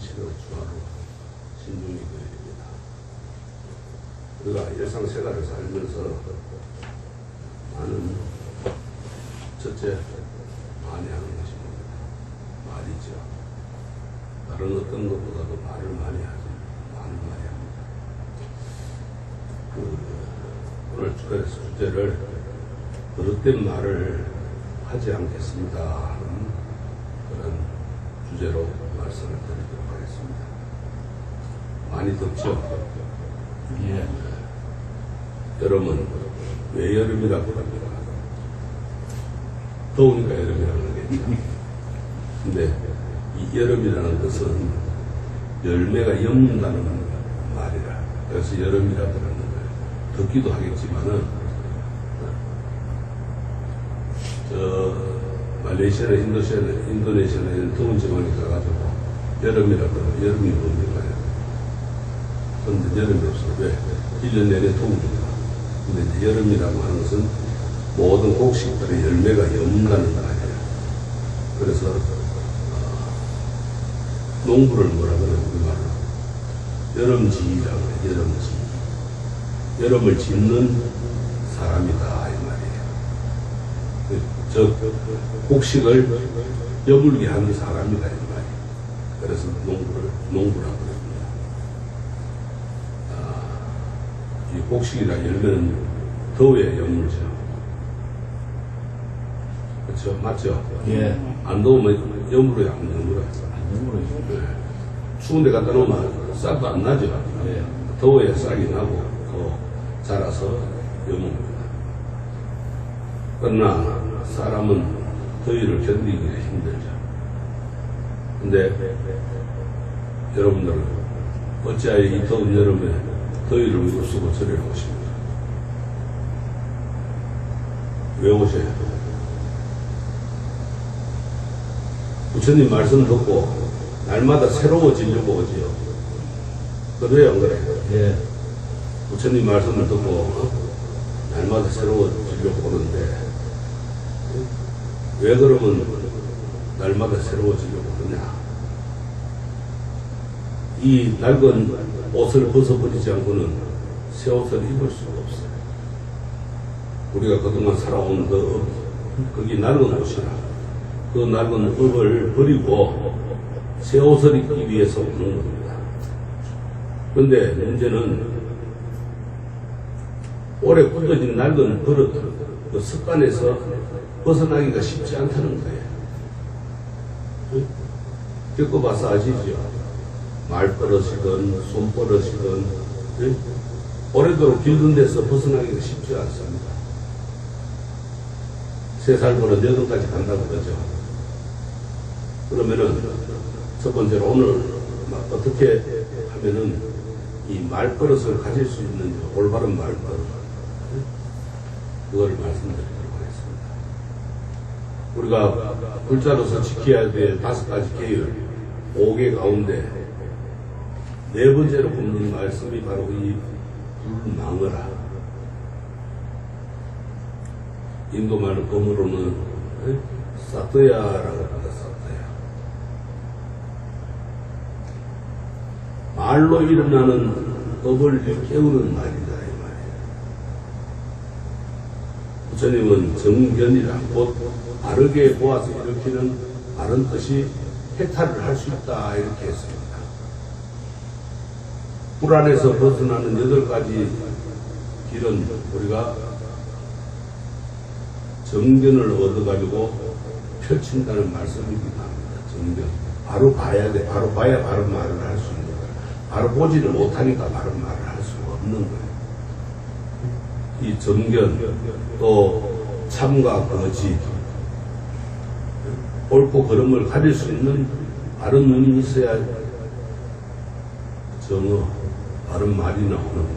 7월 중하로 신중히 그입니다. 우리가 일상생활을 살면서 많은 첫째 많이 하는 것이 뭡니까? 말이죠. 다른 어떤 것보다도 말을 많이 하죠. 많은 말이 합니다. 오늘 주제를 버릇된 말을 하지 않겠습니다 하는 그런 주제로 말씀을 드리도록 하겠습니다. 많이 덥죠? 예. 여름은 왜 여름이라고 합니까? 더우니까 여름이라고 하겠죠. 근데 이 여름이라는 것은 열매가 엽는다는 말이라. 그래서 여름이라고 하는 거예요. 덥기도 하겠지만은, 말레이시아나 인도네시아나 더운 지방에 가가지고 여름이라고 하면 여름이 뭡니까? 그런데 여름이 없어. 왜? 1년 내내 더우니까. 근데 이제 여름이라고 하는 것은 모든 곡식들의 열매가 엽는다는 말이에요. 그래서 농부를 뭐라 그래요? 우리말로 여름지라고 해요. 여름지. 여름을 짓는 사람이다 이 말이에요. 저 곡식을 여물게 하는 사람이다 이 말이에요. 그래서 농부라고 그럽니다. 이 곡식이나 열매는 더위에 여물죠. 그렇죠? 맞죠? 예. 안 더우면 여물어요, 안 여물어요? 안 여물어요. 네. 추운 데 갖다 놓으면 싹도 안 나죠? 예. 더워야 싹이 나고 더 자라서 여물입니다. 그러나 사람은 더위를 견디기가 힘들죠. 근데 여러분들 어찌하여 이 더운 여름에 더위를 무릅쓰고 절에 오십니까? 왜 오셔야 돼요? 부처님 말씀 듣고 날마다 새로워지려고 오지요. 그래요, 안 그래요? 예. 부처님 말씀을 듣고 날마다 새로워지려고 오는데 왜 그러면 날마다 새로워지려고 그러냐? 이 낡은 옷을 벗어버리지 않고는 새 옷을 입을 수가 없어요. 우리가 그동안 살아온 그 업, 거기 낡은 옷이라 그 낡은 업을 버리고 새 옷을 입기 위해서 오는 겁니다. 그런데 문제는 오래 굳어진 낡은 버릇, 그 습관에서 벗어나기가 쉽지 않다는 거예요. 겪어봐서 아시죠? 말버릇이든 손버릇이든 오래도록 길든 데서 벗어나기가 쉽지 않습니다. 3살부터 8까지 간다고 그러죠. 그러면은 첫 번째로 오늘 어떻게 하면은 이 말버릇을 가질 수 있는지, 올바른 말버릇, 그걸 말씀드리도록 하겠습니다. 우리가 불자로서 지켜야 될 5가지 계율, 5개 가운데 4번째로 꼽는 말씀이 바로 이 불망어라. 인도말 검으로는 사토야라고 합니다. 사토야. 말로 일어나는 법을 깨우는 말이다 이 말이에요. 부처님은 정견이라 곧 바르게 보아서 일으키는 바른 뜻이 해탈을 할 수 있다 이렇게 했습니다. 불안에서 벗어나는 8가지 길은 우리가 정견을 얻어가지고 펼친다는 말씀이기도 합니다. 정견. 바로 봐야 돼. 바로 봐야 바른 말을 할 수 있는 거예요. 바로 보지를 못하니까 바른 말을 할 수가 없는 거예요. 이 정견, 또 참과 거짓, 옳고 그름을 가릴 수 있는 바른 눈이 있어야 정어, 바른 말이 나오는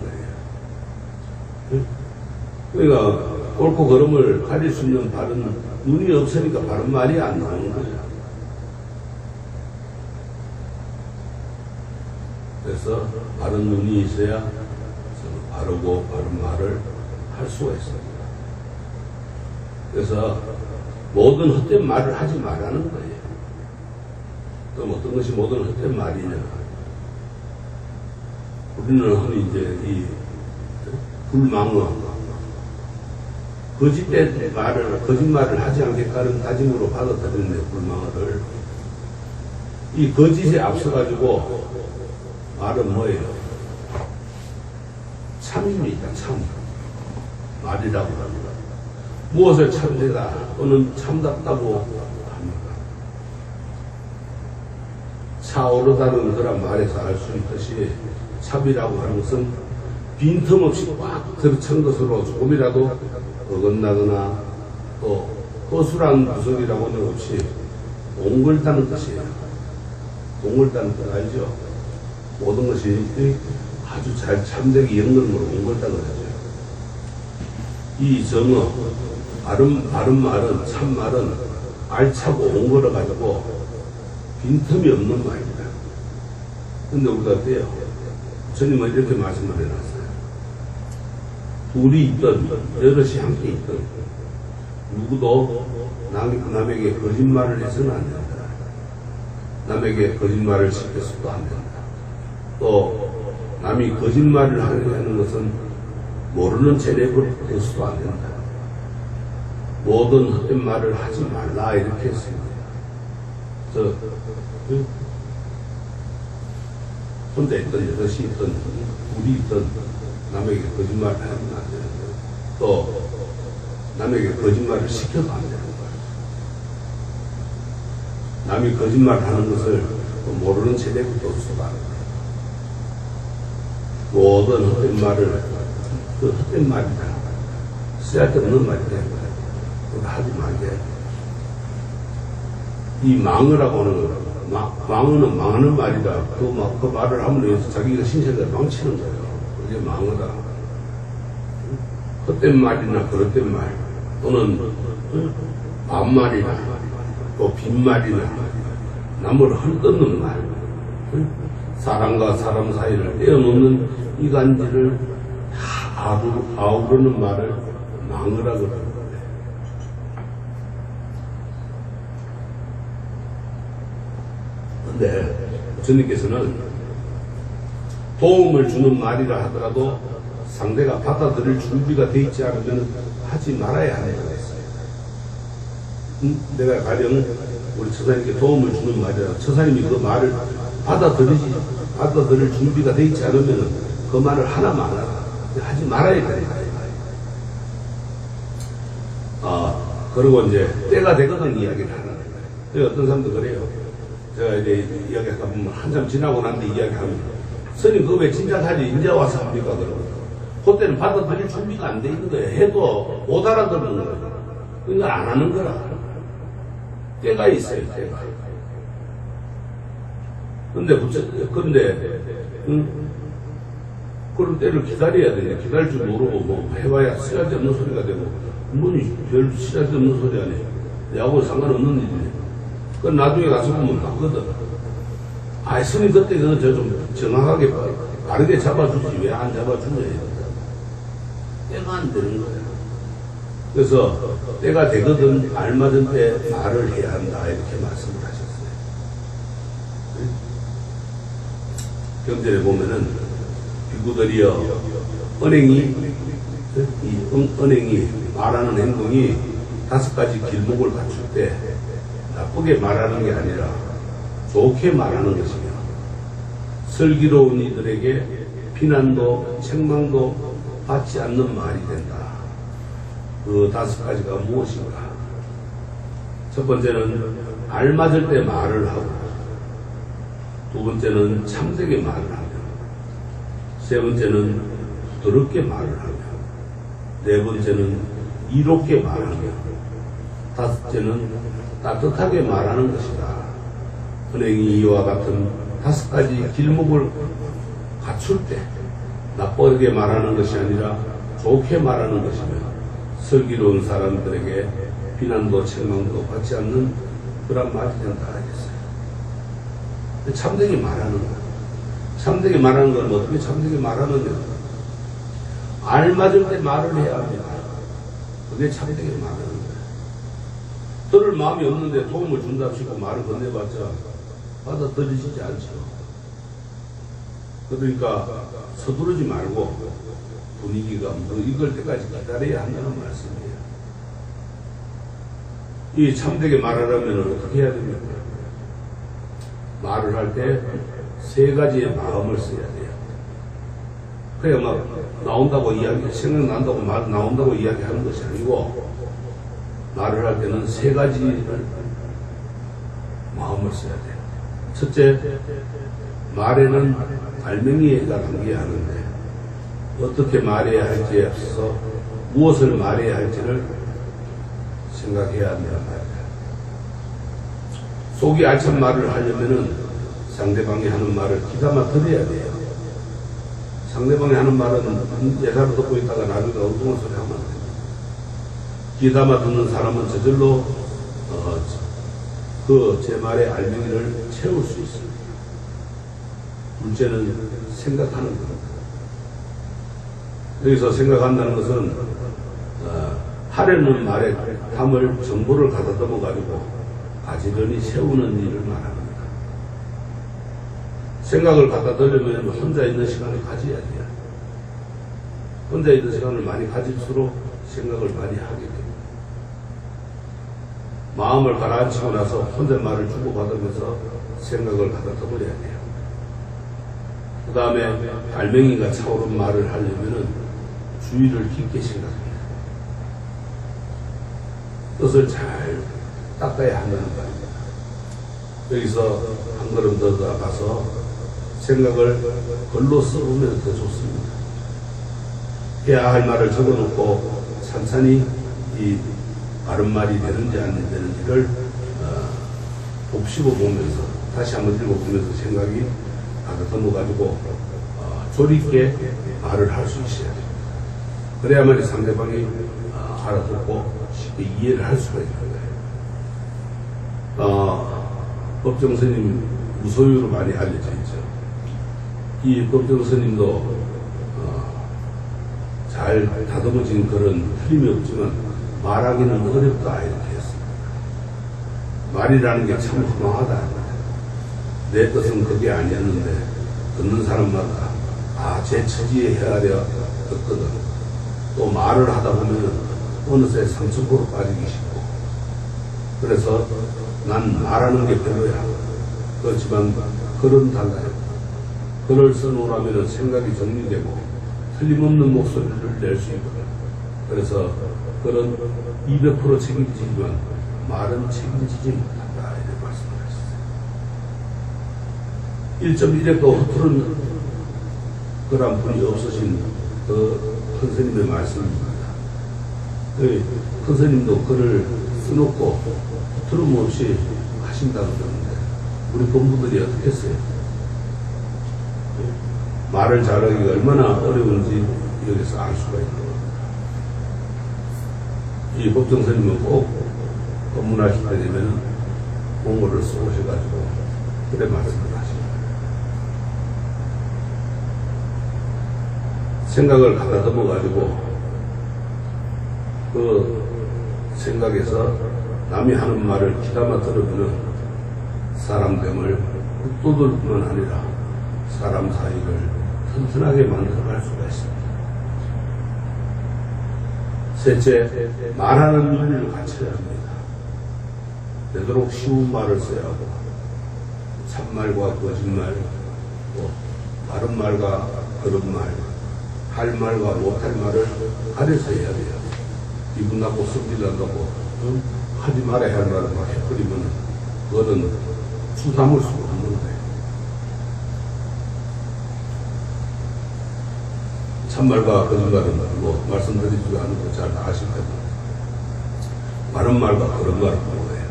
거예요. 그러니까 옳고 그름을 가릴 수 있는 바른 눈이 없으니까 바른 말이 안 나오는 거예요. 그래서 바른 눈이 있어야 바르고 바른 말을 할 수가 있습니다. 그래서 모든 헛된 말을 하지 말라는 거예요. 그럼 어떤 것이 모든 헛된 말이냐? 우리는 흔히 이제 이 불망어, 거짓된 말을, 거짓말을 하지 않겠다는 다짐으로 받아들이는데, 불망어를. 이 거짓에 앞서가지고 말은 뭐예요? 참입니다, 참. 말이라고 합니다. 무엇을 참되다 또는 참답다고 합니다. 차오르다는 그런 말에서 알 수 있듯이 참이라고 하는 것은 빈틈없이 꽉 들어찬 것으로 조금이라도 어긋나거나 또 허술한 구석이라고 하는 것이 옹골다는 것이에요. 옹골다는 것 알죠? 모든 것이 아주 잘 참되기 연결으로 옹골다는 거죠. 이 정어, 바른 말은, 참말은 알차고 옹골어가지고 빈틈이 없는 말입니다. 근데 우리가 어때요? 주님은 이렇게 말씀을 해놨어요. 둘이 있든, 여럿이 함께 있든, 누구도 남에게 거짓말을 해서는 안 된다. 남에게 거짓말을 시켜서도 안 된다. 또, 남이 거짓말을 하는 것은 모르는 재력을 해서도 안 된다. 모든 헛된 말을 하지 말라, 이렇게 했습니다. 혼자 있든 여럿이 있든 둘이 있든 남에게 거짓말을 하면 안 되는 거예요. 또 남에게 거짓말을 시켜도 안 되는 거예요. 남이 거짓말하는 것을 모르는 체대부터 없어도 안 돼요. 모든 헛된 말을 그 헛된 말이다. 쓸데없는 말이다. 그거 하지 말게. 이 망어라고 하는 거, 망어는 망하는 말이다. 그 말을 함으로 자기가 신세를 망치는 거예요. 그게 망어다. 헛된 말이나 그릇된 말, 또는 반말이나 또 빈말이나 남을 헐뜯는 말, 사람과 사람 사이를 떼어놓는 이간질을 다 아우르는 말을 망어라고 그러는 거예요. 근데 주님께서는 도움을 주는 말이라 하더라도 상대가 받아들일 준비가 되어 있지 않으면 하지 말아야 한다고 했어요. 내가 가령 우리 처사님께 도움을 주는 말이라 처사님이 그 말을 받아들일 준비가 되어 있지 않으면 그 말을 하나만 하지 말아야 된다. 그리고 이제 때가 되거든 이야기를 하는 거예요. 어떤 사람도 그래요. 제가 이제 이야기하다 보면 한참 지나고 난 뒤 이야기하면 스님 그거 왜 진짜 하지 이제 와서 합니까? 그러고 그때는 받아들일 준비가 안 돼 있는 거예요. 해도 못 알아듣는 거예요. 그러니까 안 하는 거라. 때가 있어요. 때가. 그런 때를 기다려야 되네. 기다릴 줄 모르고 뭐 해봐야 쓸데없는 소리가 되고 뭐니 별 쓸데없는 소리 아니에요. 야구 상관없는 일이네. 그 나중에 가서 보면 맞거든. 스님 그때 좀 정확하게 바르게 잡아주지 왜 안 잡아주냐. 때가 안 되는 거야. 그래서 때가 되거든 알맞은 때 말을 해야 한다 이렇게 말씀을 하셨어요. 경전에 보면은 비구들이여 은행이 말하는 행동이 5가지 길목을 갖출 때 나쁘게 말하는 게 아니라 좋게 말하는 것이며 슬기로운 이들에게 비난도 책망도 받지 않는 말이 된다. 그 5가지가 무엇인가? 첫 번째는 알맞을 때 말을 하고, 두 번째는 참되게 말을 하며, 세 번째는 부드럽게 말을 하며, 네 번째는 이롭게 말하며, 다섯째는 따뜻하게 말하는 것이다. 은행이 이와 같은 5가지 길목을 갖출 때 나쁘게 말하는 것이 아니라 좋게 말하는 것이며 슬기로운 사람들에게 비난도 책망도 받지 않는 그런 말이 된다 하겠어요. 참되게 말하는 것. 참되게 말하는 건 어떻게 참되게 말하느냐. 알맞을 때 말을 해야 합니다. 그게 참되게 말하는 거예요. 들을 마음이 없는데 도움을 준답시고 말을 건네봤자 받아들이지 않죠. 그러니까 서두르지 말고 분위기가 익을 때까지 기다려야 한다는 말씀이에요. 이 참되게 말하려면 어떻게 해야 됩니까? 말을 할 때 세 가지의 마음을 써야 돼요. 그냥 막 나온다고 생각난다고 말 나온다고 이야기하는 것이 아니고, 말을 할 때는 세 가지를 마음을 써야 돼요. 첫째, 말에는 발명의가 담겨야 하는데, 어떻게 말해야 할지에 앞서서 무엇을 말해야 할지를 생각해야 한다는 말이에요. 속이 알찬 말을 하려면은 상대방이 하는 말을 귀담아 들어야 돼요. 상대방이 하는 말은 예사로 듣고 있다가 나중에 엉뚱한 소리 하면 안 됩니다. 귀담아 듣는 사람은 저절로 제 말의 알맹이를 채울 수 있습니다. 문제는 생각하는 겁니다. 여기서 생각한다는 것은 하려는 말에 담을 정보를 가다듬어 가지고 가지런히 세우는 일을 말합니다. 생각을 갖다 들려면 혼자 있는 시간을 가져야 돼요. 혼자 있는 시간을 많이 가질수록 생각을 많이 하게 됩니다. 마음을 가라앉히고 나서 혼잣말을 주고받으면서 생각을 갖다 떠버려야 돼요. 그 다음에 발명이가 차오른 말을 하려면 주의를 깊게 생각합니다. 뜻을 잘 닦아야 한다는 말입니다. 여기서 한 걸음 더 나가서 생각을 글로 써보면 더 좋습니다. 해야 할 말을 적어놓고 찬찬히 이 바른 말이 되는지 안 되는지를 곱씹어 보면서 다시 한번 읽어보면서 생각이 가다듬어가지고 조리있게 말을 할 수 있어야 됩니다. 그래야만이 상대방이 알아듣고 쉽게 이해를 할 수가 있는 거예요. 법정 스님 무소유로 많이 알려져 있죠. 이 법정 스님도 잘 다듬어진 글은 틀림이 없지만 말하기는 어렵다 이렇게 했습니다. 말이라는 게 참 허망하다. 내 뜻은 그게 아니었는데 듣는 사람마다 제 처지에 헤아려 듣거든. 또 말을 하다 보면 어느새 상처포로 빠지기 쉽고, 그래서 난 말하는 게 별로야. 그렇지만 글은 달라요. 글을 써놓으라면 생각이 정리되고 틀림없는 목소리를 낼 수 있거든. 그래서 글은 200% 책임지지만 말은 책임지지 못한다 이렇게 말씀을 하셨어요. 1.1핵도 허투른 글 한 분이 없으신 큰 스님의 말씀입니다. 큰 스님도 글을 써놓고 허투름없이 하신다고 그러는데 우리 본부들이 어떻게 했어요? 말을 잘하기가 얼마나 어려운지 여기서 알 수가 있는 겁니다. 이 법정 스님은 꼭 법문하실 때 되면 공고를 써오셔가지고 그래 말씀을 하십니다. 생각을 가다듬어가지고 그 생각에서 남이 하는 말을 귀담아 들으면 사람 됨을 헛도들 뿐만 아니라 사람 사이를 튼튼하게 만들어갈 수가 있습니다. 셋째, 말하는 윤리를 갖춰야 합니다. 되도록 쉬운 말을 써야 하고 참말과 거짓말, 또 바른 말과 그른 말, 할 말과 못할 말을 가려서 해야 돼요. 기분 나고 성질 난다고 하지 말아야 할 말을 막 해버리면 그거는 수삼을 수가 없는 거예요. 참말과 거짓말은 뭐 말씀드리지도 않고 잘 아실 겁니다. 바른 말과 그런 말은 뭐예요?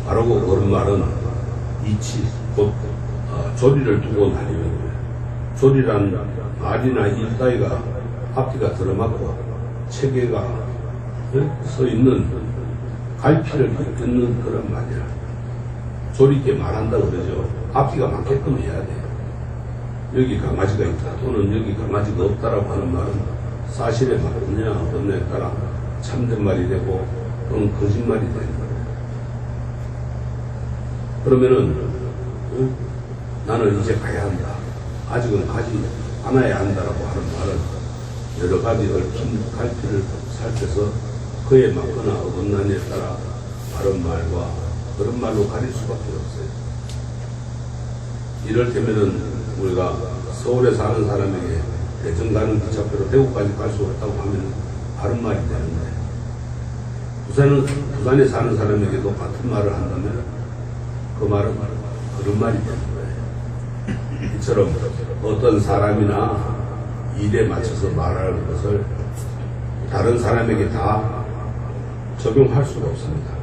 바르고 그런 말은 이치, 곧 조리를 두고 다니는 거예요. 조리란 말이나 일 따위가 앞뒤가 들어맞고 체계가 서 있는 갈피를 잇는 그런 말이야. 조리 있게 말한다 그러죠. 앞뒤가 맞게끔 해야 돼요. 여기 강아지가 있다 또는 여기 강아지가 없다라고 하는 말은 사실에 맞느냐 없느냐에 따라 참된 말이 되고 또는 거짓말이 되는 거예요. 그러면은 나는 이제 가야 한다. 아직은 가지 않아야 한다라고 하는 말은 여러 가지 얽힌 갈피를 살펴서 그에 맞거나 어긋나니에 따라 바른 말과 그런 말로 가릴 수밖에 없어요. 이럴 때면은 우리가 서울에 사는 사람에게 대전 가는 기차표로 대구까지 갈 수 없다고 하면 바른 말이 되는데, 부산에 사는 사람에게도 같은 말을 한다면 그 말은 그런 말이 되는 거예요. 이처럼 어떤 사람이나 일에 맞춰서 말하는 것을 다른 사람에게 다 적용할 수가 없습니다.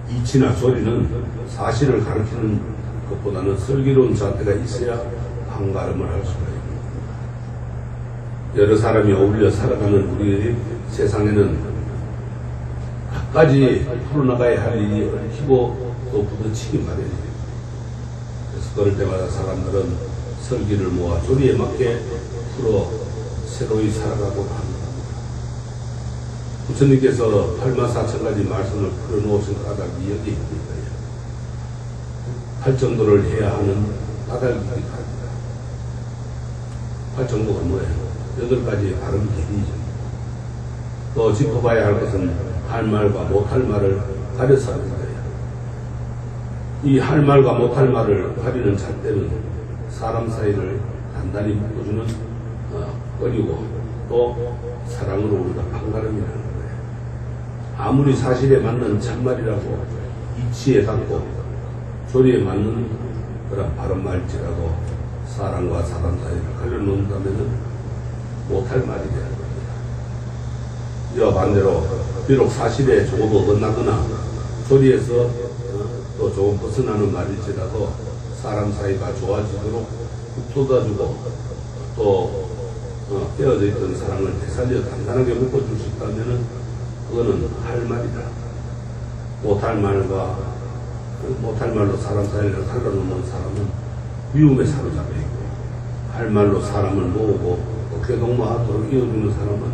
이치나 조리는 사실을 가르치는 것보다는 슬기로운 자태가 있어야 한가름을 할 수가 있습니다. 여러 사람이 어울려 살아가는 우리 세상에는 각가지 풀어나가야 할 일이 얽히고 또 부딪히기 마련입니다. 그래서 그럴 때마다 사람들은 설기를 모아 조리에 맞게 풀어 새로이 살아가고 합니다. 부처님께서 84,000가지 말씀을 풀어놓으신 까닭이 여기 있습니다. 팔정도를 해야 하는 까닭이 있습니다. 팔정도가 뭐예요? 8가지 다른 길이죠. 또 짚어봐야 할 것은 할 말과 못할 말을 가려서 하는 거예요. 이 할 말과 못할 말을 가리는 잣대는 사람 사이를 단단히 묶어주는 거리고 또 사랑으로 우리가 판가름이라는 거예요. 아무리 사실에 맞는 참말이라고 이치에 닿고 조리에 맞는 그런 바른 말일지라도 사랑과 사람 사이를 가려놓는다면 못할 말이 되는 겁니다. 이와 반대로 비록 사실에 조금 어긋나거나 조리에서 또 조금 벗어나는 말일지라도 사람 사이가 좋아지도록 북돋아주고 또 깨어져 있던 사랑을 되살려 단단하게 묶어줄 수 있다면 그거는 할 말이다. 못할 말로 사람 사이를 갈라놓는 사람은 위험에 사로잡혀 있고, 할 말로 사람을 모으고 쾌동마하도록 이어주는 사람은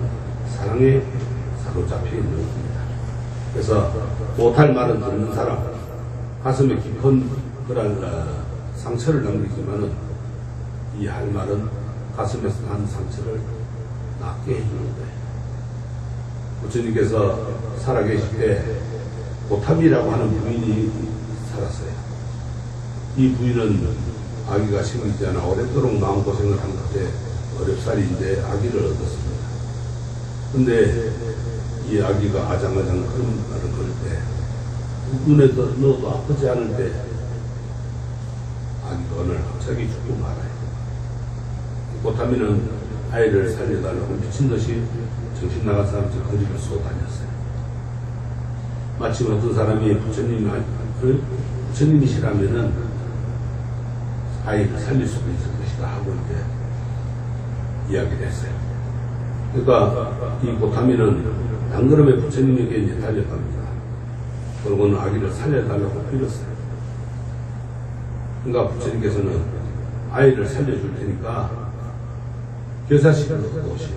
사랑에 사로잡혀 있는 겁니다. 그래서 못할 말은 듣는 사람, 가슴에 깊은 그런 상처를 남기지만은 이 할 말은 가슴에서 난 상처를 낫게 해주는 거예요. 부처님께서 살아계실 때 고탐이라고 하는 부인이 살았어요. 이 부인은 아기가 생기지 않아 오랫도록 마음고생을 한 끝에 어렵사리인데 아기를 얻었습니다. 근데 이 아기가 아장아장 걸음을 걸 때 눈에 넣어도 아프지 않을 때 아기가 어느 날 갑자기 죽고 말아요. 고타미는 아이를 살려달라고 미친듯이 정신 나간 사람처럼 거리를 쏘다녔어요. 마침 어떤 사람이 부처님이시라면은 아이를 살릴 수도 있을 것이다 하고 이제 이야기를 했어요. 그러니까 이 고타미는 단걸음에 부처님에게 이제 달려갑니다. 그러고는 아기를 살려달라고 빌었어요. 그러니까 부처님께서는 아이를 살려줄 테니까 교사식을 갖고 오시오.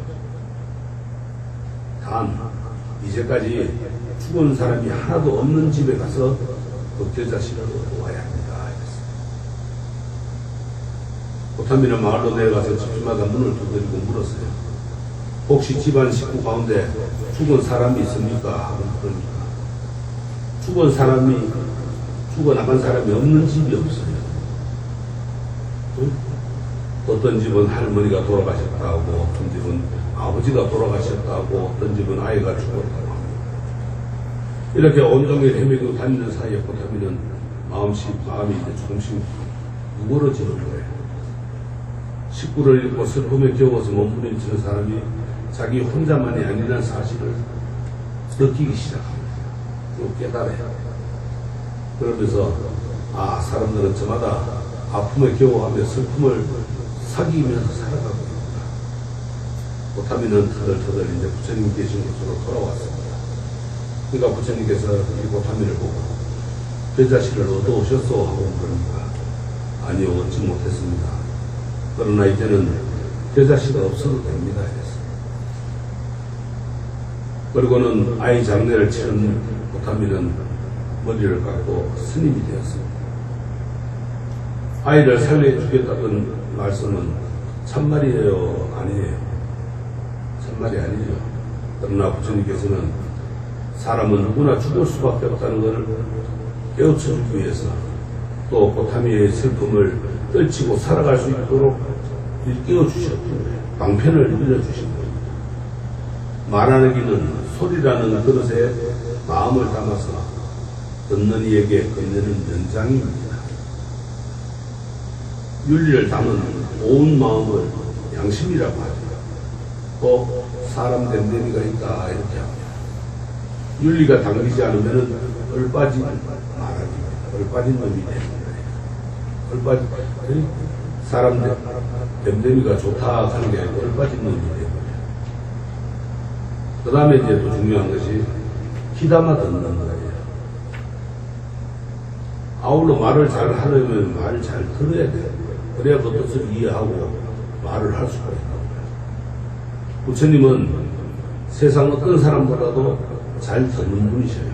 단 이제까지 죽은 사람이 하나도 없는 집에 가서 그 교사식을 갖고 와야 합니다. 고타미는 마을로 내려가서 집집마다 문을 두드리고 물었어요. 혹시 집안 식구 가운데 죽은 사람이 있습니까? 그러니까 죽어나간 사람이 없는 집이 없어요. 어떤 집은 할머니가 돌아가셨다고, 어떤 집은 아버지가 돌아가셨다고, 어떤 집은 아이가 죽었다고 합니다. 이렇게 온종일 헤매고 다니는 사이에 고타미는 마음이 이제 조금씩 무거워지는 거예요. 식구를 잃고 슬픔에 겨워서 몸부림치는 사람이 자기 혼자만이 아니라는 사실을 느끼기 시작합니다. 또 깨달아요. 그러면서 사람들은 저마다 아픔에 겨워하며 슬픔을 사귀면서 살아가고 있구나. 고타미는 터덜터덜 이제 부처님 계신 곳으로 돌아왔습니다. 그러니까 부처님께서 이 고타미를 보고 배자씨를 얻어오셨소 하고 그러니까 아니요, 얻지 못했습니다. 그러나 이제는 배자씨가 없어도 됩니다. 그리고는 아이 장례를 치른 고타미는 머리를 깎고 스님이 되었습니다. 아이를 살려주겠다던 말씀은 참말이에요? 아니에요? 참말이 아니죠. 그러나 부처님께서는 사람은 누구나 죽을 수밖에 없다는 것을 깨우쳐주기 위해서 또 고타미의 슬픔을 떨치고 살아갈 수 있도록 일깨워주셨던 거예요. 방편을 일러주신 겁니다. 말하기는 소리라는 그릇에 마음을 담아서 듣는 이에게 건네는 연장입니다. 윤리를 담은 온 마음을 양심이라고 하죠. 또 사람 됨됨이가 있다 이렇게 합니다. 윤리가 당기지 않으면 얼빠진 말하기입니다. 얼빠진 놈이 되는 거예요. 얼빠진 사람 됨됨이가 좋다 하는 게 아니고 얼빠진 놈이 되는 거예요. 그 다음에 이제 또 중요한 것이 귀담아 듣는 거예요. 아울러 말을 잘 하려면 말을 잘 들어야 돼요. 그래야 그 뜻을 이해하고 말을 할 수가 있다고. 부처님은 세상 어떤 사람보다도 잘 듣는 분이셔요.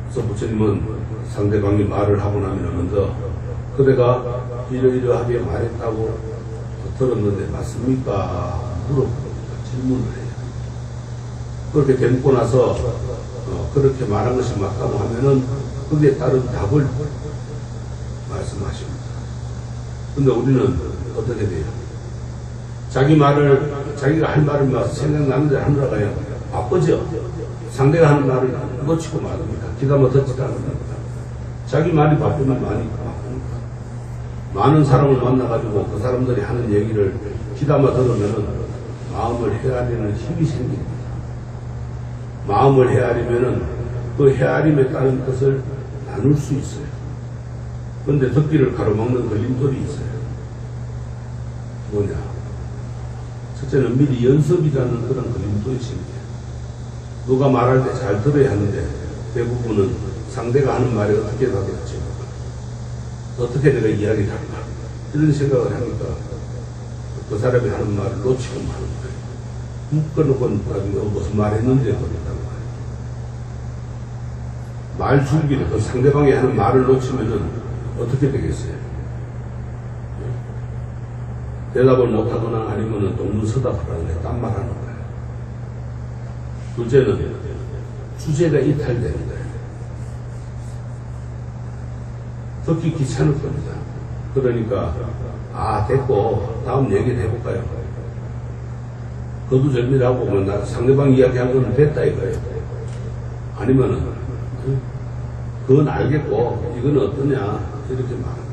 그래서 부처님은 상대방이 말을 하고 나면 먼저 그대가 이러이러하게 말했다고 들었는데 맞습니까? 물어봅니다. 질문을 해요. 그렇게 됨고 나서 그렇게 말한 것이 맞다고 하면은 거기에 따른 답을 말씀하십니다. 근데 우리는 어떻게 돼요? 자기가 할 말을 생각나는 대로 하느라가요. 바쁘죠? 상대가 하는 말을 놓치고 말합니다. 귀담아 듣지도 않습니다. 자기 말이 바쁘면 많이 바쁩니다. 많은 사람을 만나가지고 그 사람들이 하는 얘기를 귀담아 들으면은 마음을 헤아리는 힘이 생깁니다. 마음을 헤아리면은 그 헤아림에 따른 뜻을 나눌 수 있어요. 그런데 듣기를 가로막는 걸림돌이 있어요. 뭐냐? 첫째는 미리 연습이라는 그런 걸림돌이 생겨요. 누가 말할 때 잘 들어야 하는데 대부분은 상대가 하는 말이 어떻게 다들었지? 어떻게 내가 이야기를 할까? 이런 생각을 하니까 그 사람이 하는 말을 놓치고 마는 거예요. 묶어놓고 무슨 말 했는데 그랬단 말이에요. 말 줄기를 그 상대방이 하는 말을 놓치면은 어떻게 되겠어요? 대답을 못하거나 아니면은 동문서답을 하는데 딴 말 하는 거예요. 둘째는 주제가 이탈되는 거예요. 듣기 귀찮을 겁니다. 그러니까 됐고 다음 얘기를 해볼까요? 거두절미라고 보면 상대방 이야기한 건 됐다 이거예요. 아니면은 그건 알겠고 이건 어떠냐 이렇게 말합니다.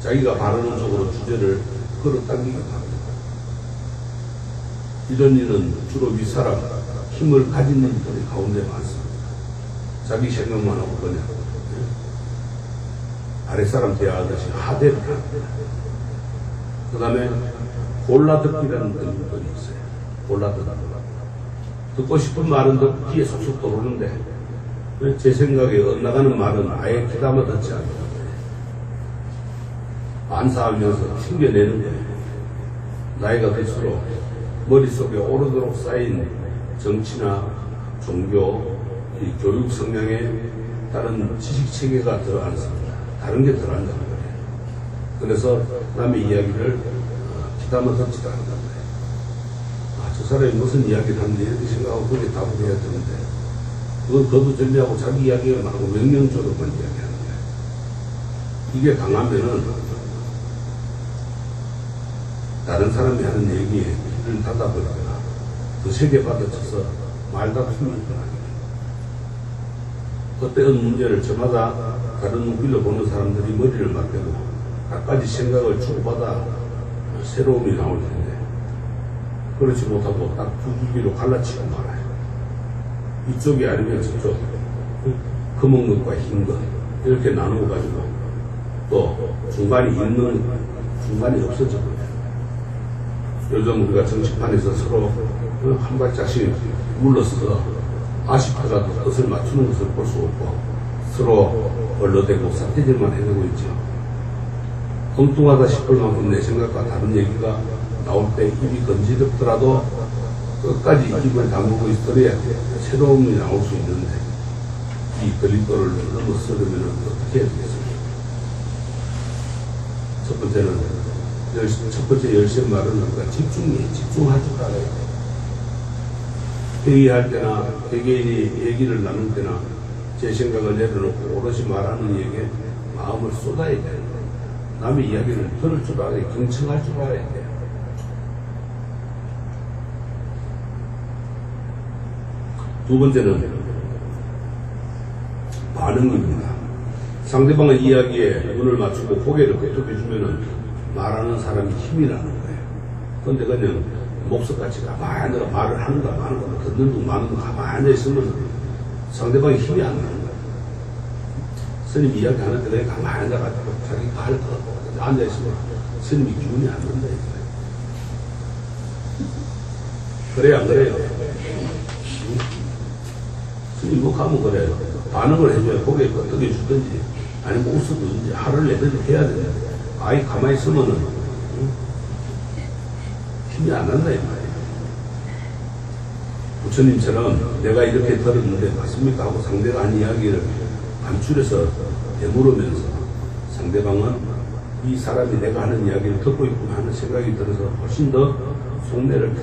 자기가 바라는 쪽으로 주제를 끌어당기기도 합니다. 이런 일은 주로 윗사람, 힘을 가진 인들이 가운데 많습니다. 자기 생각만 하고 그냥 아랫사람 대하듯이 하대를 합니다. 그 다음에 골라듣기라는 것들이 있어요. 골라듣기. 듣고 싶은 말은 귀에 속속 들어오는데 제 생각에 엇나가는 말은 아예 귀담아 듣지 않는 거예요. 반사하면서 튕겨내는 거예요. 나이가 들수록 머릿속에 오르도록 쌓인 정치나 종교, 이 교육 성향에 따른 지식체계가 더 않습니다. 다른 게 덜 한다는 거예요. 그래서 남의 이야기를 귀담아 듣지도 않는다는 거예요. 저 사람이 무슨 이야기를 하는데 이렇게 생각하고 그게 답을 해야 되는데 그걸 거두절미하고 자기 이야기가 말하고 명령적으로만 이야기하는 거예요. 이게 강하면은 다른 사람이 하는 얘기에 귀를 닫아버리거나 그 세게 받아쳐서 말다툼이 일어납니다. 어떤 문제를 저마다 다른 눈길로 보는 사람들이 머리를 맞대고 각가지 생각을 주고받아 새로움이 나올 텐데 그렇지 못하고 딱 두 줄기로 갈라치고 말아요. 이쪽이 아니면 저쪽, 검은 것과 흰 것 이렇게 나누어 가지고 또 중간이 없어져 버려요. 요즘 우리가 정치판에서 서로 한 발짝씩 물러서 아쉽다가도 뜻을 맞추는 것을 볼 수 없고 서로 얼러대고 삿대질만 해내고 있죠. 엉뚱하다 싶을 만큼 내 생각과 다른 얘기가 나올 때 입이 건지럽더라도 끝까지 입을 다물고 있어야 새로움이 나올 수 있는데 이 걸림돌을 넘어서려면 어떻게 해야 되겠습니까? 첫 번째는 첫 번째 열쇠 말은 우리가 집중할 줄 알아야 돼. 회의할 때나 개개인이 얘기를 나눌 때나 제 생각을 내려놓고 오롯이 말하는 얘기에 마음을 쏟아야 되는 거예요. 남의 이야기를 들을 줄 알아야 돼. 경청할 줄 알아야 돼. 두 번째는 반응입니다. 상대방의 이야기에 눈을 맞추고 고개를 끄덕여주면 말하는 사람이 힘이 나는 거예요. 그런데 그냥 목석같이 가만히 말을 하는가 마는가 듣는 둥 마는 둥 가만히 있으면 상대방이 힘이 안 나는 거예요. 스님 이야기 하는데 그냥 가만히 앉아가지고 자기 발을 걷고 앉아있으면 스님이 기운이 안 난다 이거예요. 그래요 안 그래요? 스님 뭐 가면 그래요. 반응을 해줘야 고개 끄덕여 주든지 아니면 웃어주든지 화를 내든지 해야 되는데 아이 가만히 있으면은 힘이 안 난다 이 말이에요. 부처님처럼 내가 이렇게 들었는데 맞습니까 하고 상대가 한 이야기를 감출해서 되물으면서 상대방은 이 사람이 내가 하는 이야기를 듣고 있구나 하는 생각이 들어서 훨씬 더 속내를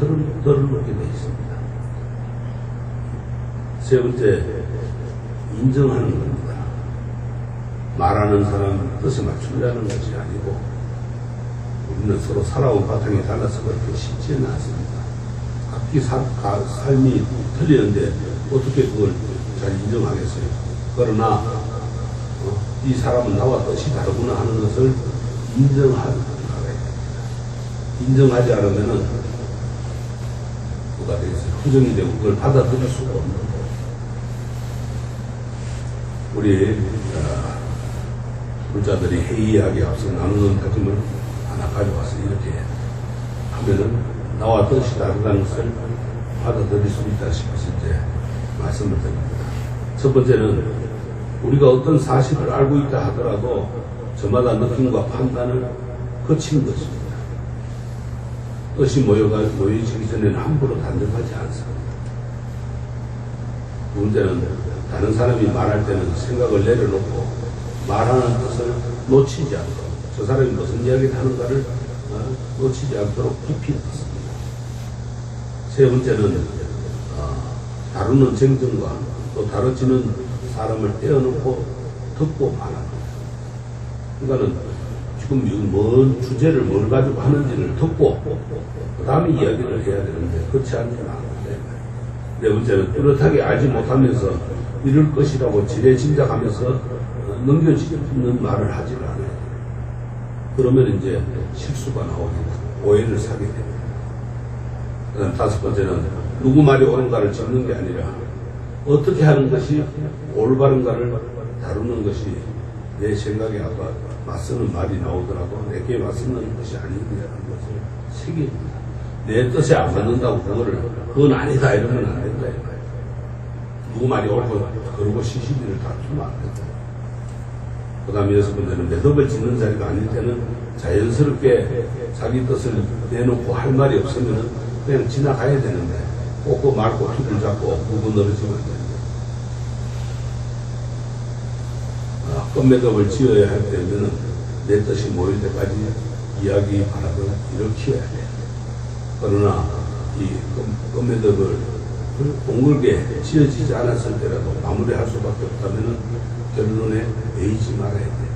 덜어놓게 되어 있습니다. 세 번째, 인정하는 겁니다. 말하는 사람 뜻에 맞추려는 것이 아니고 우리는 서로 살아온 바탕이 달라서 그렇게 쉽지는 않습니다. 각기 삶이 틀리는데 어떻게 그걸 잘 인정하겠어요? 그러나 이 사람은 나와 뜻이 다르구나 하는 것을 인정하야 됩니다. 인정하지 않으면 뭐가 되겠어요? 후정이 되고 그걸 받아들일 수가 없는 거예요. 우리 불자들이 회의하기 앞서 나누는 다짐을 하나 가져와서 이렇게 하면은 나와 뜻이 다르다는 것을 받아들일 수 있다 싶어서 이제 말씀을 드립니다. 첫 번째는 우리가 어떤 사실을 알고 있다 하더라도 저마다 느낌과 판단을 거친 것입니다. 뜻이 모여지기 전에는 함부로 단정하지 않습니다. 두 번째는 다른 사람이 말할 때는 생각을 내려놓고 말하는 뜻을 놓치지 않고 저 사람이 무슨 이야기를 하는가를 놓치지 않도록 깊이 듣습니다. 세 번째는 다루는 정정과 또 다뤄지는 사람을 떼어놓고 듣고 말하는 그러니까는 지금 뭔 주제를 뭘 가지고 하는지를 듣고 그 다음에 이야기를 해야 되는데 그렇지 않지는 않은데 네 번째는 뚜렷하게 알지 못하면서 이럴 것이라고 지레짐작하면서 넘겨지는 말을 하지 않아요. 그러면 이제 실수가 나오고 오해를 사게 됩니다. 그다음 다섯 번째는 누구 말이 옳은가를 짚는 게 아니라 어떻게 하는 것이 올바른가를 다루는 것이 내 생각에 아까 맞서는 말이 나오더라도 내게 맞서는 것이 아니라는 것을 새깁니다. 내 뜻에 안 맞는다고 그건 아니다 이러면 안 된다 이 말이에요. 누구 말이 옳고 그러고 시시비를 다투면 안 된다. 그 다음에 여섯 번째는 매듭을 짓는 자리가 아닐 때는 자연스럽게 자기 뜻을 내놓고 할 말이 없으면 그냥 지나가야 되는데 꼭 그 말꼬투를 잡고 구분 늘어지면 안 됩니다. 끝매듭을 지어야 할 때는 내 뜻이 모일 때까지 이야기 바람을 일으켜야 돼요. 그러나 이 끝매듭을 옹글게 지어지지 않았을 때라도 마무리할 수밖에 없다면 결론에 매이지 말아야 돼요.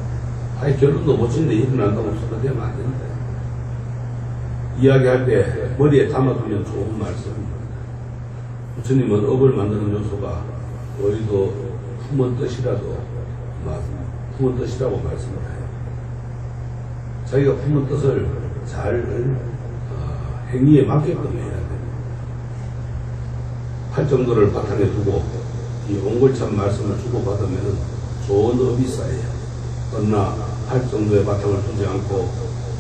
아예 결론도 못 짓는데 일어난다고 소리되면 안 된다. 이야기할 때 머리에 담아두면 좋은 말씀입니다. 부처님은 업을 만드는 요소가 우리도 품은 뜻이라고 말씀을 해요. 자기가 품은 뜻을 잘 행위에 맞게끔 해야 돼요. 팔 정도를 바탕에 두고 이 옹골찬 말씀을 주고받으면 좋은 업이 쌓여요. 그러나 팔 정도의 바탕을 두지 않고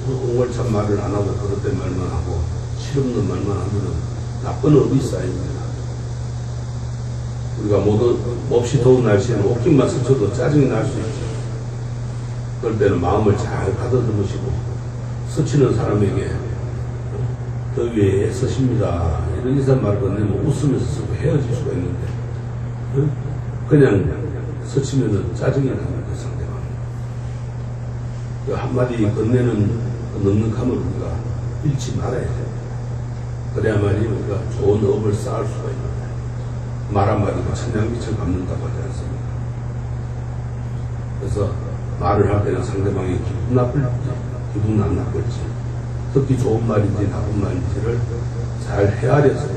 옹골찬 말을 안 하고 그릇된 말만 하고 실없는 말만 하면 나쁜 업이 쌓입니다. 우리가 모두 몹시 더운 날씨에는 옷깃만 스쳐도 짜증이 날 수 있죠. 그럴 때는 마음을 잘 가다듬으시고 스치는 사람에게 더위에 애쓰십니다 이런 이상 말을 건네면 웃으면서 서로 헤어질 수가 있는데 그냥 스치면은 짜증이 나는 그 상대방. 그 한마디 건네는 그 넉넉함을 우리가 잃지 말아야 돼요. 그래야만이 우리가 좋은 업을 쌓을 수가 있는데 말 한마디가 천냥미처 갚는다고 하지 않습니까? 그래서 말을 할 때는 상대방이 기분 나쁠지 기분 안 나쁠지 듣기 좋은 말인지 나쁜 말인지를 잘 헤아려서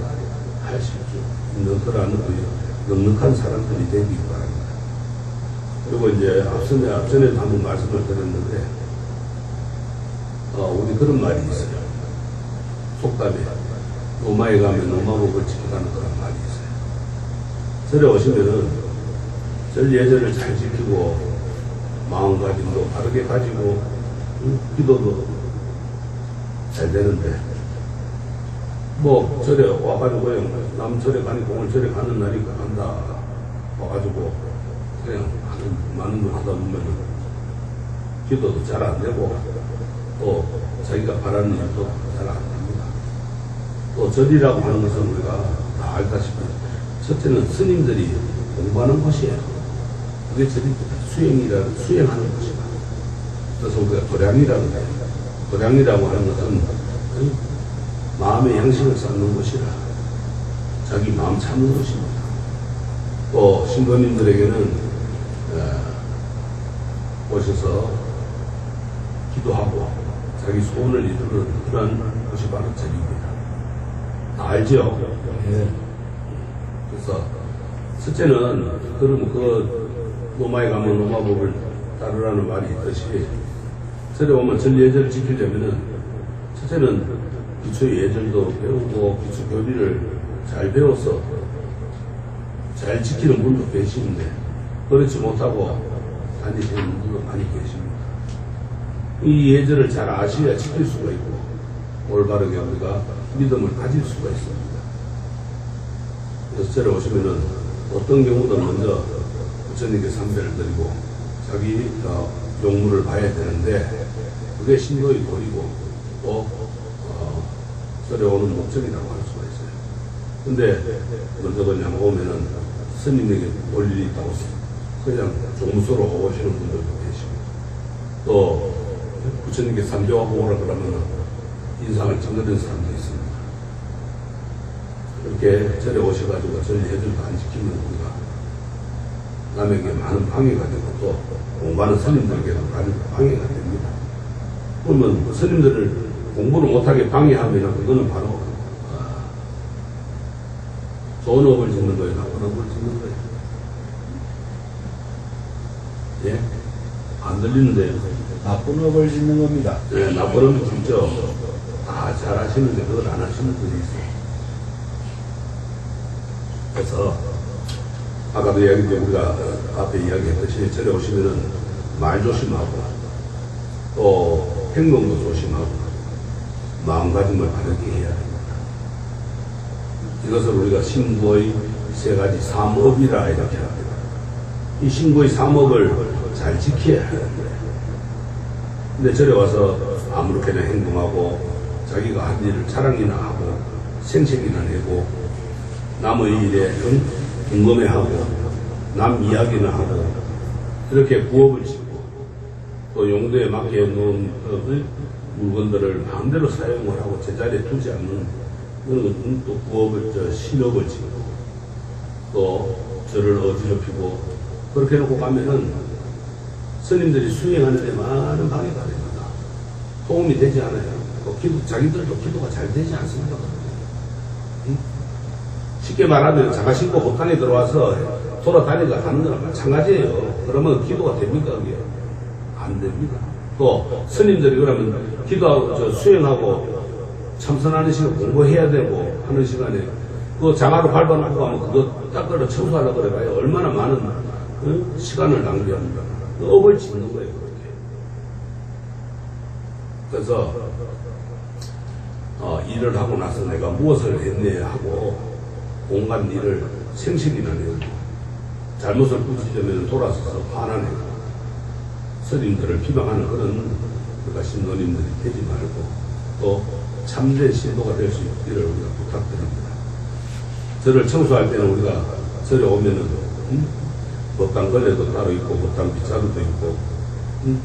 하실 수 있는 그런 넉넉한 사람들이 되기 바랍니다. 그리고 이제 앞전에도 한번 말씀을 드렸는데 우리 그런 말이 있어요. 속담에 노마에 가면 노마복을 지키라는 그런 말이 있어요. 절에 오시면은 절 예절을 잘 지키고 마음가짐도 바르게 가지고 기도도 잘 되는데 뭐 절에 와가지고 남 절에 가니까 오늘 절에 가는 날이니까 간다 와가지고 그냥 많은 걸 하다 보면은 기도도 잘 안 되고 또 자기가 바라는 일도 잘 안 됩니다. 또 절이라고 하는 것은 우리가 다 알다시피 첫째는 스님들이 공부하는 곳이에요. 그게 절입니다. 수행하는 곳이다. 그래서 우리가 도량이라고 해요. 도량이라고 하는 것은 마음의 양식을 쌓는 곳이라 자기 마음 참는 곳입니다. 또 신도님들에게는 오셔서 기도하고 자기 소원을 이루는 그런 것이 바로 절입니다. 다 알죠? 예. 그래서 첫째는 그럼 노마에 가면 노마복을 따르라는 말이 있듯이 절에 오면 절 예절을 지키려면은 첫째는 기초 예절도 배우고 기초 교리를 잘 배워서 잘 지키는 분도 계시는데 그렇지 못하고 다니시는 분도 많이 계십니다. 이 예절을 잘 아셔야 지킬 수가 있고 올바르게 우리가 믿음을 가질 수가 있습니다. 그래서 절에 오시면은 어떤 경우도 먼저 부처님께 삼배를 드리고 자기 용무를 봐야 되는데 그게 신도의 도리고 또 절에 오는 목적이라고 할 수가 있어요. 근데 먼저 그냥 오면은 스님에게 볼 일이 있다고 그냥 종무소로 오시는 분들도 계시고 또 부처님께 삼배하고 오라 그러면 인상을 찡그리는 사람도 있습니다. 이렇게 절에 오셔가지고 절 예절도 안 지키면 우리가 남에게 많은 방해가 되고 또 공부하는 스님들에게도 많은 방해가 됩니다. 그러면 스님들을 공부를 못하게 방해하면 그거는 바로 좋은 업을 짓는 거예요, 나쁜 업을 짓는 거예요. 예? 안 들리는데요. 나쁜 업을 짓는 겁니다. 네, 나쁜 업을 짓죠. 다 잘 하시는데 그걸 안 하시는 분이 있어요. 그래서 아까도 우리가 앞에 이야기했듯이 절에 오시면은 말 조심하고 또 행동도 조심하고 마음가짐을 바르게 해야 됩니다. 이것을 우리가 신고의 세 가지 삼업이라 이렇게 합니다. 이 신고의 삼업을 잘 지켜야 하는 거예요. 근데 절에 와서 아무렇게나 행동하고 자기가 한 일을 자랑이나 하고 생색이나 내고 남의 일에 궁금해하고 남 이야기나 하고 이렇게 부업을 짓고 또 용도에 맞게 놓은 물건들을 마음대로 사용을 하고 제자리에 두지 않는 그런 또 부업을 신업을 짓고 또 저를 어지럽히고 그렇게 해놓고 가면은 스님들이 수행하는 데 많은 방해가 됩니다. 도움이 되지 않아요. 또 자기들도 기도가 잘 되지 않습니다. 쉽게 말하면 자가 신고 법당에 들어와서 돌아다니가 하는 거랑 마찬가지예요. 그러면 기도가 됩니까? 그게? 안 됩니다. 또 스님들이 그러면 기도하고 수행하고 참선하는 시간 공부해야 되고 하는 시간에 그 장화로 밟아놓고 가면 그거 닦으러 청소하려고 그래봐요. 얼마나 많은 시간을 낭비합니다. 업을 짓는 거예요. 그렇게. 그래서 일을 하고 나서 내가 무엇을 했네 하고 온갖 일을 생식이나 내고 잘못을 부지려면 돌아서서 화나내고 스님들을 비방하는 그런 우리가 신도님들이 되지 말고 또 참된 신도가 될 수 있기를 우리가 부탁드립니다. 절을 청소할 때는 우리가 절에 오면은 법당 걸레도 따로 있고 법당 빗자루도 있고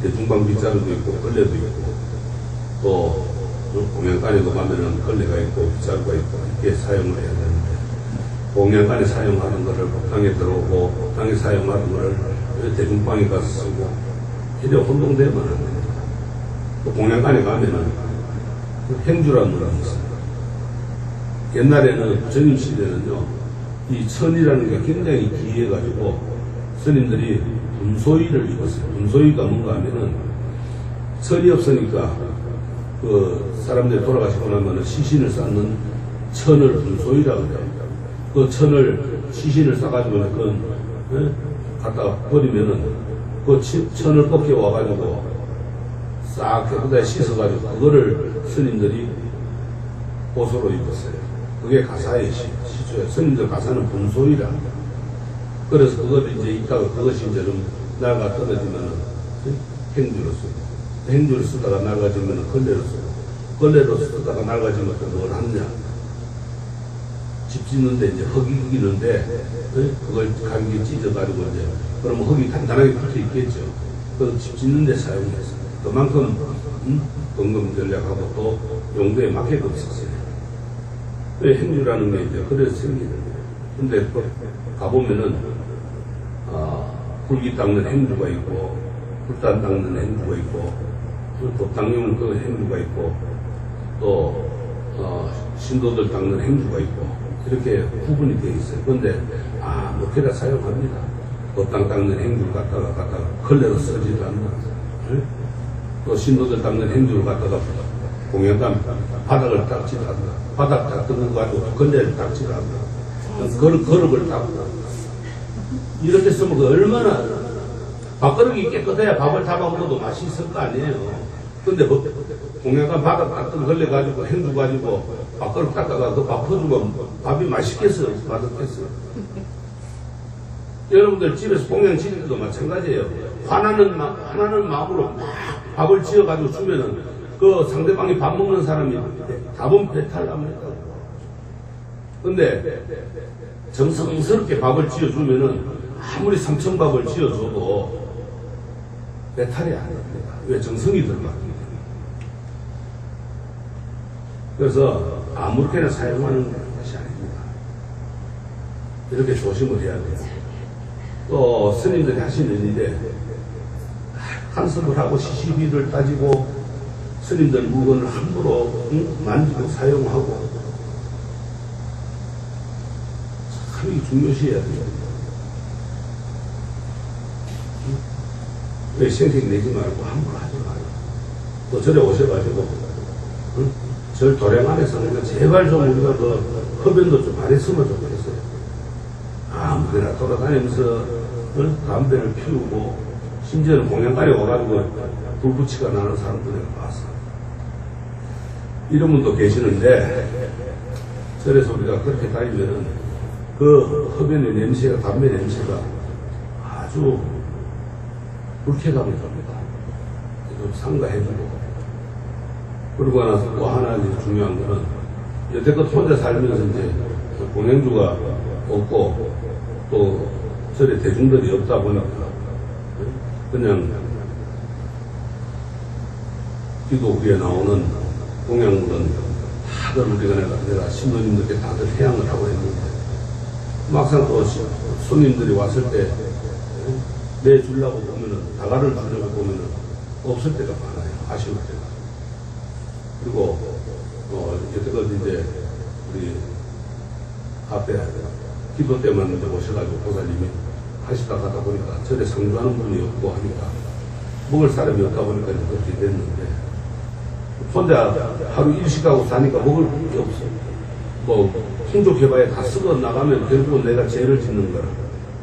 대중방 빗자루도 있고 걸레도 있고 또 공양간에도 가면은 걸레가 있고 빗자루가 있고 이렇게 사용을 해야 되는데 공양간에 사용하는 거를 법당에 들어오고 법당에 사용하는 거를 대중방에 가서 쓰고 이래 혼동되면 안 됩니다. 또 공양간에 가면은 행주라는 문이 있어요. 옛날에는 부처님 시대는요, 이 천이라는 게 굉장히 기이해가지고 스님들이 분소위를 입었어요. 분소위가 뭔가 하면은 천이 없으니까 그 사람들이 돌아가시고 나면은 시신을 쌓는 천을 분소위라고 해요. 그 천을 시신을 싸가지고는 그건 갖다가 버리면은 그 천을 꺾여 와가지고 싹 깨끗하게 씻어가지고 그거를 스님들이 보소로 입었어요. 그게 가사의 시조예요. 스님들 가사는 분소위라. 그래서 그걸 이제 있다가 그것이 이제 좀 나가 떨어지면은 행주로 쓰고 행주를 쓰다가 낡아지면은 걸레로 쓰고 걸레로 쓰다가 낡아지면 또 뭘 하느냐. 집 짓는데 이제 흙이 이기는데 그걸 감기 찢어가지고 이제 그러면 흙이 단단하게 붙어 있겠죠. 그래서 집 짓는데 사용해서 그만큼 건강 전략하고 또 용도에 맞게끔 썼어요. 왜 행주라는 게 이제 그래서 생기는 거예요. 근데 가보면은 불기 닦는 행주가 있고 불단 닦는 행주가 있고 법당용 그 행주가 있고 또 신도들 닦는 행주가 있고 이렇게 구분이 되어 있어요. 그런데 목회라 사용합니다. 법당 닦는 행주를 갖다가 걸레로 쓰지도 않나. 또 신도들 닦는 행주를 갖다가 공연감 바닥을 닦지도 않나. 바닥 닦는 거 가지고 걸레를 닦지도 않나. 거룩을 닦나. 이렇게 쓰면 그 얼마나 밥그릇이 깨끗해야 밥을 잡아 먹어도 맛이 있을 거 아니에요. 근데 공연감 바닥 닦은 걸레 가지고 행주 가지고 밥그릇 닦다가 그 밥 퍼주면 밥이 맛있겠어요? 맛없겠어요? 여러분들 집에서 공양 지을 때도 마찬가지예요. 화나는 마음으로 막 밥을 지어가지고 주면은 그 상대방이 밥 먹는 사람이 답은 배탈납니다. 근데 정성스럽게 밥을 지어주면은 아무리 삼천밥을 지어줘도 배탈이 안 됩니다. 왜? 정성이 들어갑니다. 그래서 아무렇게나 사용하는 것이 아닙니다. 이렇게 조심을 해야 돼요. 또 스님들이 하시는 일인데 간섭을 하고 시시비를 따지고 스님들 물건을 함부로 만지고 사용하고 참 이게 중요시해야 돼요. 왜 생색 내지 말고 함부로 하지 말고 또 절에 오셔가지고 절 도량 안에서 제발 좀 우리가 그 흡연도 좀 안 했으면 좋겠어요. 아무데나 돌아다니면서 담배를 피우고 심지어는 공연간에 와가지고 불붙이가 나는 사람들을 봤어. 이런 분도 계시는데 절에서 우리가 그렇게 다니면은 그 흡연의 냄새가 담배 냄새가 아주 불쾌감이 듭니다. 좀 삼가해주고 그러고 나서 또 하나 중요한 거는 여태껏 혼자 살면서 이제 공행주가 없고 또 절에 대중들이 없다 보니까 그냥 기도 후에 나오는 공양물은 다들 우리가 내가 신도님들께 다들 해양을 하고 했는데 막상 또 손님들이 왔을 때 내주려고 보면은 다가를 주려고 보면은 없을 때가 많아요. 아쉬울 때가. 그리고 여태껏 이제 우리 앞에 기도 때만 이제 오셔가지고 보살님이 하시다 가다 보니까 절에 상주하는 분이 없고 하니까 먹을 사람이 없다 보니까 이제 그렇게 됐는데 혼자 하루 일식하고 사니까 먹을 게 없어. 뭐 풍족해봐야 다 쓰고 나가면 결국은 내가 죄를 짓는 거라.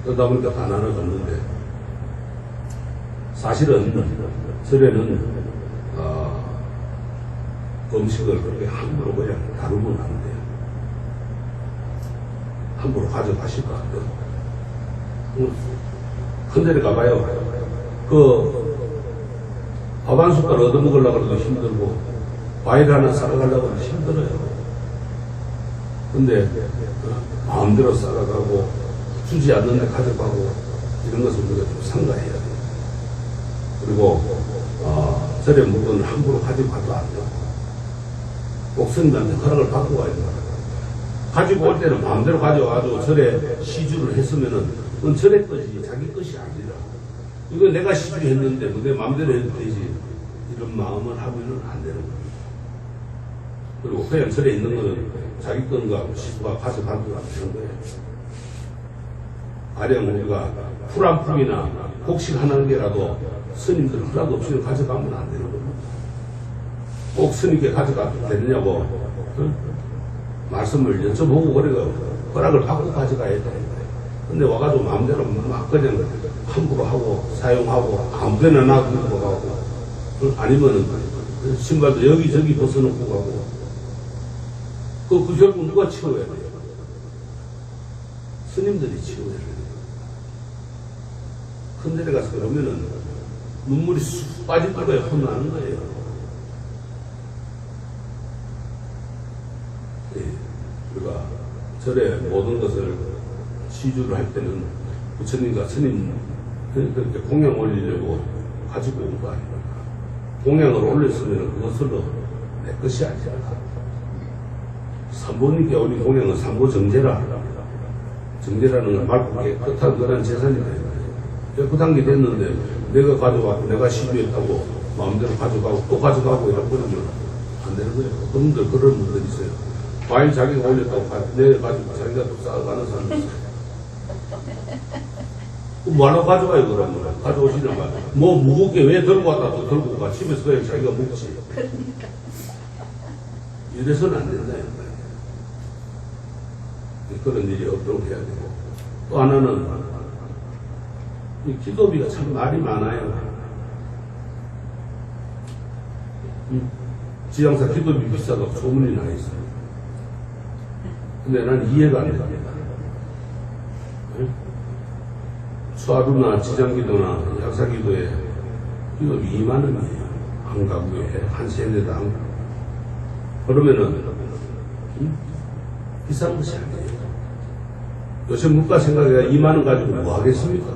그러다 보니까 다 나눠줬는데 사실은 절에는 음식을 그렇게 함부로 그냥 다루면 안 돼요. 함부로 가져가시면 안 돼요. 큰 데를 가봐요. 밥 한 숟갈 얻어먹으려고 해도 힘들고, 과일 하나 사가려고 해도 힘들어요. 근데 마음대로 살아가고 주지 않는데 가져가고 이런 것을 우리가 좀 삼가해야 돼요. 그리고 절에 물건을 함부로 가지고 가도 안 되고 꼭 스님한테 허락을 받고 가야 돼요. 가지고 올 때는 마음대로 가져와가지고 절에 시주를 했으면은 그건 절의 것이 자기 것이 아니라 이거 내가 시주했는데 내 마음대로 해도 되지 이런 마음을 하면은 안 되는 거예요. 그리고 그냥 절에 있는 거는 자기 건과 시주가 가져가도 안 되는 거예요. 가령 우리가 풀 한 풀이나 곡식 하나 개라도 스님들 허락 없이는 가져가면 안 되는 겁니다. 꼭 스님께 가져가도 되느냐고 말씀을 여쭤보고 그래가 허락을 받고 가져가야 돼. 근데 와가지고 마음대로 막 그냥 함부로 하고 사용하고 아무데나 놔두고 가고 아니면은 신발도 여기저기 벗어놓고 가고 그 결국 누가 치워야 돼요? 스님들이 치워야 돼요. 큰 데에 가서 그러면은 눈물이 쑥 빠질 거에 혼나는 거예요. 네, 우리가 절에 모든 것을 시주를 할 때는 부처님과 스님 그렇게 공양 올리려고 가지고 온 거 아닙니까? 공양을 올렸으면 그것으로 내 것이 아니라 삼보님께 올린 공양은 삼보정제라. 정제라는 건 맑고 깨끗한 그런 재산이 돼요. 깨끗한 게 됐는데 내가 가져왔고 내가 시주했다고 마음대로 가져가고 또 가져가고 이런 거는 안 되는 거예요. 어떤 분들 그런 분들 있어요. 과일 자기가 올렸다고 내가 가지고 자기가 또 쌓아가는 사람이 있어요. 뭐하러 가져가요 그러면? 가져오시는 말. 뭐 무겁게 왜 들고 왔다 또 들고 가. 집에서 그냥 자기가 먹지. 그러니까. 이래서는 안 된다. 그런 일이 없도록 해야 되고. 또 하나는 이 기도비가 참 말이 많아요. 지향사 기도비 비싸다고 소문이 나 있어요. 근데 난 이해가 안 됩니다. 수하루나 지장기도나 약사기도에 기도비 2만 원이에요. 한 가구에 한 세대당. 그러면은 비싼 것이 아니에요. 요즘 물가 생각에 2만 원 가지고 뭐 하겠습니까?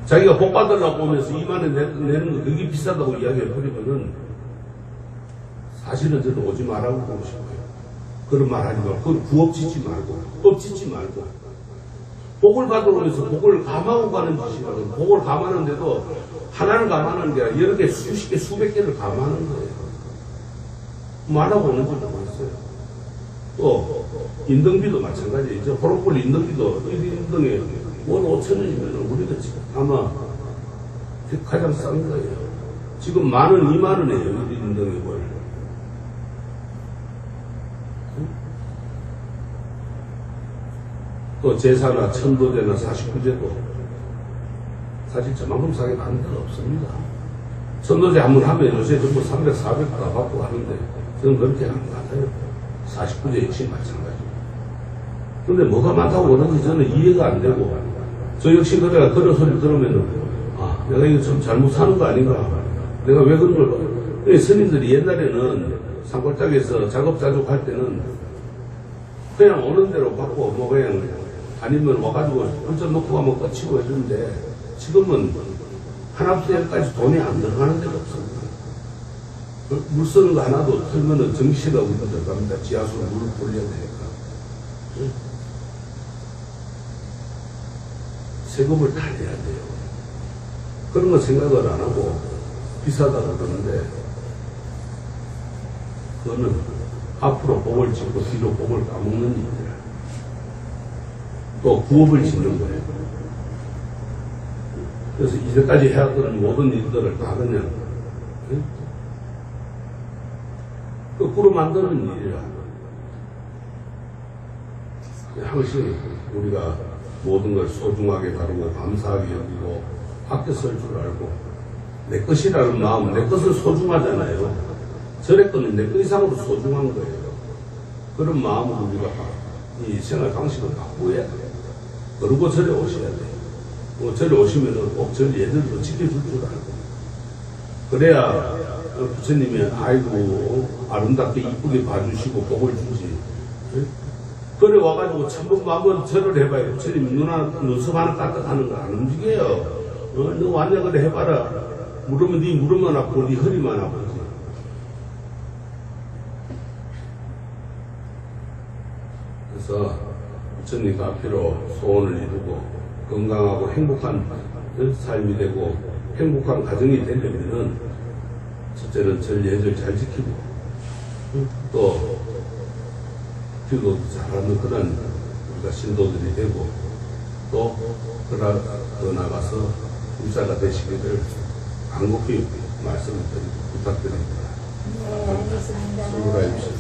자기가 복 받으려고 오면서 2만 원 내는 거 그게 비싸다고 이야기를 해버리면은 사실은 저도 오지 말라고 하고 싶어요. 그런 말 하지 말고, 그걸 부업 짓지 말고, 법 짓지 말고. 복을 받으러 오면서 복을 감하고 가는 짓이라고. 복을 감하는데도 하나를 감하는 게 아니라 여러 개, 수십 개, 수백 개를 감하는 거예요. 말하고 오는 줄 모르겠어요. 또, 인등비도 마찬가지예요. 호롱불 인등비도 1인등에 월 5,000원이면 우리가 지금 아마 가장 싼 거예요. 지금 10,000원, 20,000원이에요. 1인등에 월. 또 제사나 천도제나 49제도 사실 저만큼 싸게 가는 데가 없습니다. 천도제 한번 하면 요새 전부 300, 400 다 받고 하는데 저는 그렇게 안 받아요. 49제 역시 마찬가지. 근데 뭐가 많다고 그러는지 저는 이해가 안 되고 저 역시 그래가 그런 소리 들으면은 내가 이거 좀 잘못 사는 거 아닌가, 내가 왜 그런 걸. 스님들이 옛날에는 산골짜기에서 작업자족 할 때는 그냥 오는 대로 받고 뭐 그냥 아니면 와가지고 혼자 놓고 가면 끝이고 해주는데 지금은 하나부터 열까지 돈이 안 들어가는 데가 없습니다. 물 쓰는 거 하나도 틀면은 전기세가 우리도 들어갑니다. 지하수로 물을 돌려야 되니까. 세금을 다 내야 돼요. 그런 거 생각을 안 하고 비싸다고 그러는데 그거는 앞으로 복을 짓고 뒤로 복을 까먹는 일이라. 또 부업을 짓는 거예요. 그래서 이제까지 해왔던 모든 일들을 다 그냥 거꾸로 만드는 일이라. 항상 우리가 모든 걸 소중하게 다루고 감사하게 여기고 아껴 쓸 줄 알고 내 것이라는 마음, 내 것은 소중하잖아요. 절의 것은 내 것 이상으로 소중한 거예요. 그런 마음으로 우리가 이 생활 방식을 바꾸어야 돼요. 그리고 절에 오셔야 돼요. 절에 오시면은 꼭 절 예절도 지켜줄 줄 알고. 그래야 부처님이 아이고 아름답게 이쁘게 봐주시고 복을 주지. 그래 와가지고 천번 만번 절을 해봐요. 주님 눈썹 하나 까딱하는 거 안 움직여요. 너 완전 그래 해봐라. 물으면 네 무릎만 아프고 네 허리만 아프지. 그래서 부처님 앞으로 소원을 이루고 건강하고 행복한 삶이 되고 행복한 가정이 되려면은 첫째는 전예절 잘 지키고 또 기도도 잘하는 그런 우리가 신도들이 되고 또 더 나가서 불사가 되시기를 간곡히 말씀을 부탁드립니다. 네, 알겠습니다. 수고하십시오.